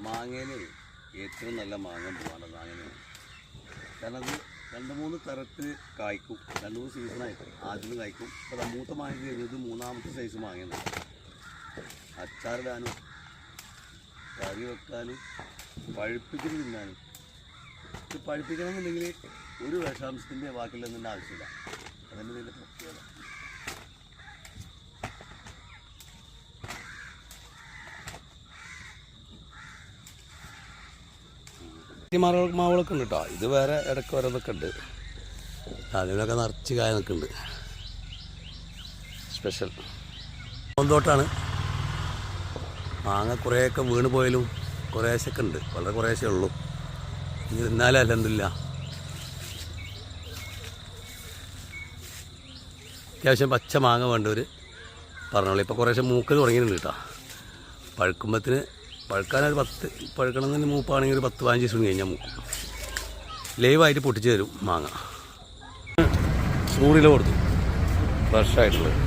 മാങ്ങേന് ഏറ്റവും നല്ല മാങ്ങ പോവാണ് മാങ്ങേന്. കാരണം അത് 2-3 തരത്തിൽ കായ്ക്കും, 2-3 സീസണായിട്ട് ആദ്യം കായ്ക്കും. ഇപ്പോൾ മൂത്ത മാങ്ങ കഴിഞ്ഞത് 3ാമത്തെ സൈസ് മാങ്ങയാണ്. അച്ചാറിടാനും കറി വെക്കാനും പഴുപ്പിച്ചിട്ട് തിന്നാനും. ഇത് പഴുപ്പിക്കണമെന്നുണ്ടെങ്കിൽ ഒരു വിഷാംശത്തിൻ്റെ ബാക്കിയുള്ളതിൻ്റെ ആവശ്യമില്ല. അതന്നെ ഇതിൻ്റെ പ്രത്യേകത. മാവുകളൊക്കെ ഉണ്ട് കേട്ടോ. ഇത് വേറെ ഇടയ്ക്ക് ഓരോന്നൊക്കെ ഉണ്ട്. അതിനൊക്കെ നിറച്ച് കായ നിൽക്കുന്നുണ്ട്. സ്പെഷ്യൽ പൂന്തോട്ടാണ്. മാങ്ങ കുറേയൊക്കെ വീണ് പോയാലും കുറേശ്ശൊക്കെ ഉണ്ട്, വളരെ കുറേശ്ശേ ഉള്ളൂ. എന്നാലും അല്ലെന്നില്ല, അത്യാവശ്യം പച്ച മാങ്ങ വേണ്ടവർ പറഞ്ഞോളൂ. ഇപ്പോൾ കുറേശ്ശെ മൂക്കൽ തുടങ്ങിയിട്ടുണ്ട് കേട്ടോ. പഴുക്കുമ്പത്തിന് പഴുക്കാനൊരു 10 പഴുക്കണമെന്ന് മൂപ്പാണെങ്കിൽ ഒരു 10-15 ദിവസം കഴിഞ്ഞാൽ മൂക്കും. ലൈവായിട്ട് പൊട്ടിച്ച് തരും മാങ്ങ. 100 കിലോ കൊടുത്തു ഫ്രഷായിട്ടുള്ളത്.